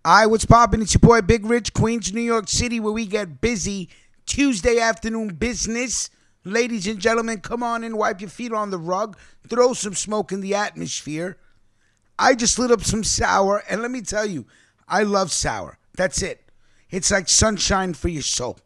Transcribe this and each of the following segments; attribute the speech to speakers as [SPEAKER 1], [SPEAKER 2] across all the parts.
[SPEAKER 1] What's poppin'? It's your boy Big Rich, Queens, New York City, where we get busy. Tuesday afternoon business. Ladies and gentlemen, come on in, wipe your feet on the rug, throw some smoke in the atmosphere. I just lit up some sour, and let me tell you, I love sour. That's it. It's like sunshine for your soul.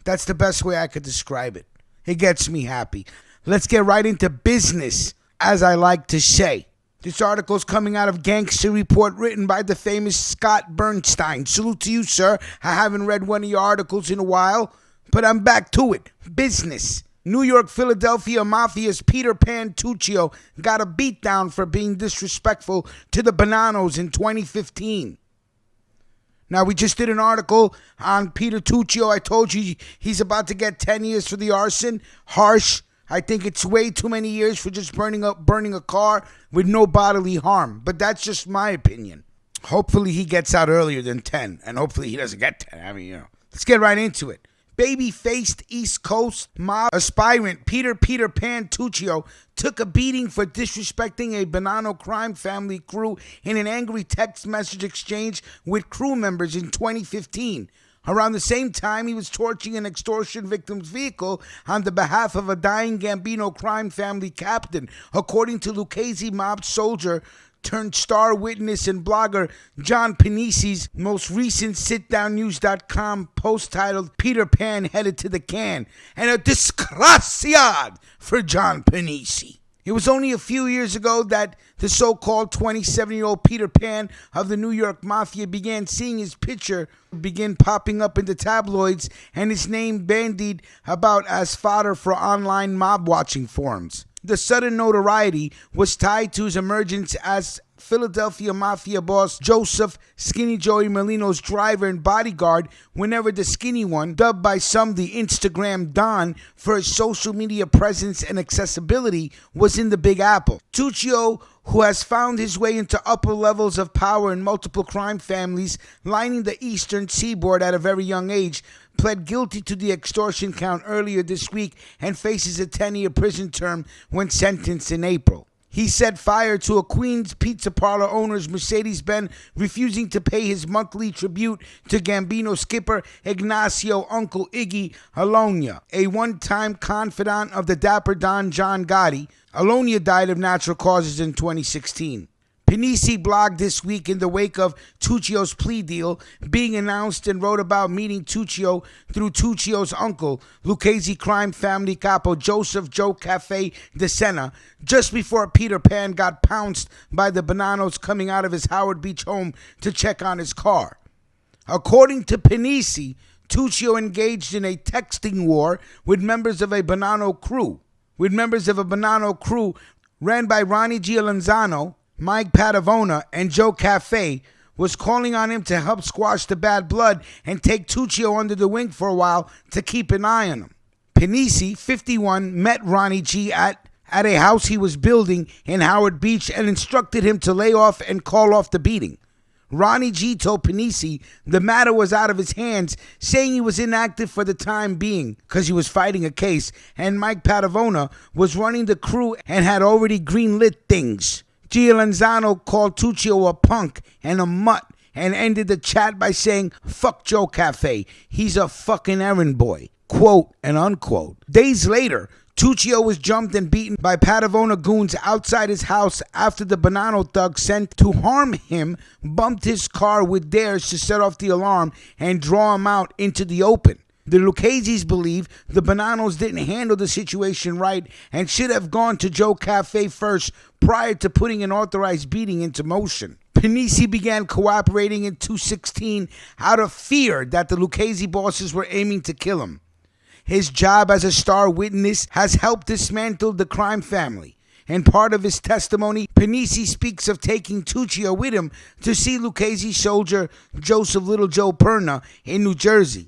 [SPEAKER 1] That's the best way I could describe it. It gets me happy. Let's get right into business, as I like to say. This article is coming out of Gangster Report, written by the famous Scott Bernstein. Salute to you, sir. I haven't read one of your articles in a while, but I'm back to it. Business. New York, Philadelphia Mafia'S Peter Pan Tuccio got a beatdown for being disrespectful to the Bonannos in 2015. Now, we just did an article on Peter Tuccio. I told you he's about to get 10 years for the arson. Harsh. I think it's way too many years for just burning a car with no bodily harm. But that's just my opinion. Hopefully he gets out earlier than 10. And hopefully he doesn't get 10. I mean, Let's get right into it. Babyfaced East Coast mob aspirant Peter Pan Tuccio took a beating for disrespecting a Bonanno crime family crew in an angry text message exchange with crew members in 2015. Around the same time, he was torching an extortion victim's vehicle on the behalf of a dying Gambino crime family captain, according to Lucchese mob soldier turned star witness and blogger John Panisi's most recent SitDownNews.com post titled "Peter Pan Headed to the Can," and a disgracia for John Panisi. It was only a few years ago that the so-called 27-year-old Peter Pan of the New York Mafia began seeing his picture begin popping up in the tabloids and his name bandied about as fodder for online mob-watching forums. The sudden notoriety was tied to his emergence as Philadelphia Mafia boss Joseph Skinny Joey Merlino's driver and bodyguard whenever the skinny one, dubbed by some the Instagram Don for his social media presence and accessibility, was in the Big Apple. Tuccio, who has found his way into upper levels of power in multiple crime families lining the eastern seaboard at a very young age, pled guilty to the extortion count earlier this week and faces a 10-year prison term when sentenced in April. He set fire to a Queens pizza parlor owner's Mercedes-Benz, refusing to pay his monthly tribute to Gambino skipper Ignacio Uncle Iggy Alonia, a one-time confidant of the dapper Don John Gotti. Alonia died of natural causes in 2016. Panisi blogged this week in the wake of Tuccio's plea deal being announced and wrote about meeting Tuccio through Tuccio's uncle, Lucchese crime family capo Joseph Joe Cafe de Sena, just before Peter Pan got pounced by the Bonannos coming out of his Howard Beach home to check on his car. According to Panisi, Tuccio engaged in a texting war with members of a Bonanno crew. Ran by Ronnie Gialanzano, Mike Padavona, and Joe Cafe, was calling on him to help squash the bad blood and take Tuccio under the wing for a while to keep an eye on him. Panisi, 51, met Ronnie G at a house he was building in Howard Beach and instructed him to lay off and call off the beating. Ronnie G told Panisi the matter was out of his hands, saying he was inactive for the time being because he was fighting a case, and Mike Padavona was running the crew and had already greenlit things. Gialanzano called Tuccio a punk and a mutt and ended the chat by saying, "Fuck Joe Cafe, he's a fucking errand boy," quote and unquote. Days later, Tuccio was jumped and beaten by Padavona goons outside his house after the Bonanno thug sent to harm him bumped his car with dares to set off the alarm and draw him out into the open. The Lucchese's believe the Bonannos didn't handle the situation right and should have gone to Joe Cafe first prior to putting an authorized beating into motion. Panisi began cooperating in 2016 out of fear that the Lucchese bosses were aiming to kill him. His job as a star witness has helped dismantle the crime family. In part of his testimony, Panisi speaks of taking Tuccio with him to see Lucchese soldier Joseph Little Joe Perna in New Jersey.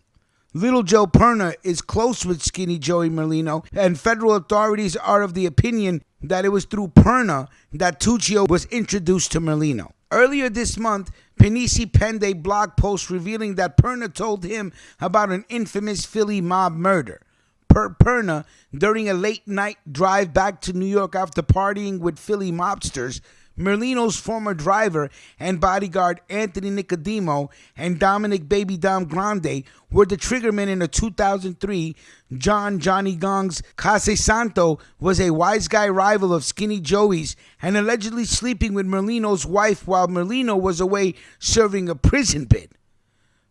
[SPEAKER 1] Little Joe Perna is close with Skinny Joey Merlino, and federal authorities are of the opinion that it was through Perna that Tuccio was introduced to Merlino. Earlier this month, Panisi penned a blog post revealing that Perna told him about an infamous Philly mob murder. Perna, during a late-night drive back to New York after partying with Philly mobsters, Merlino's former driver and bodyguard Anthony Nicodemo and Dominic Baby Dom Grande were the triggermen in a 2003 Johnny Gong's Case Santo was a wise guy rival of Skinny Joey's and allegedly sleeping with Merlino's wife while Merlino was away serving a prison bit.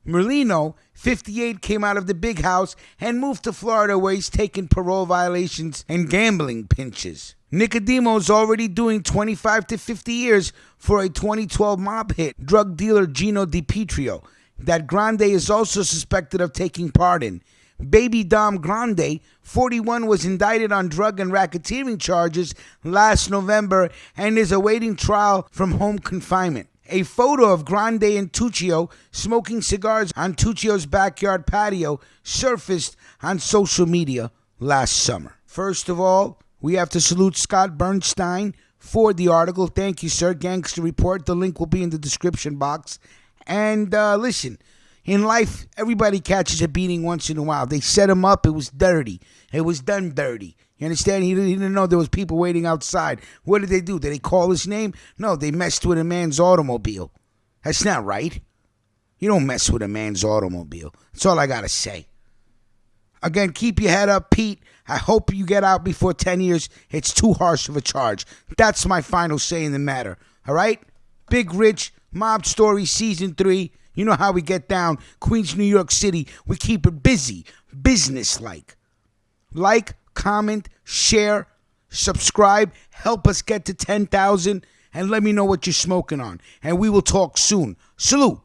[SPEAKER 1] Merlino, 58, came out of the big house and moved to Florida where he's taken parole violations and gambling pinches. Nicodemo's already doing 25 to 50 years for a 2012 mob hit, drug dealer Gino DiPietro, that Grande is also suspected of taking part in. Baby Dom Grande, 41, was indicted on drug and racketeering charges last November and is awaiting trial from home confinement. A photo of Grande and Tuccio smoking cigars on Tuccio's backyard patio surfaced on social media last summer. First of all, we have to salute Scott Bernstein for the article. Thank you, sir. Gangster Report. The link will be in the description box. And listen, in life, everybody catches a beating once in a while. They set him up. It was dirty. It was done dirty. You understand? He didn't know there was people waiting outside. What did they do? Did they call his name? No, they messed with a man's automobile. That's not right. You don't mess with a man's automobile. That's all I got to say. Again, keep your head up, Pete. I hope you get out before 10 years. It's too harsh of a charge. That's my final say in the matter. All right? Big Rich, Mob Story Season 3. You know how we get down. Queens, New York City. We keep it busy, business-like. Like, comment, share, subscribe. Help us get to 10,000. And let me know what you're smoking on. And we will talk soon. Salute.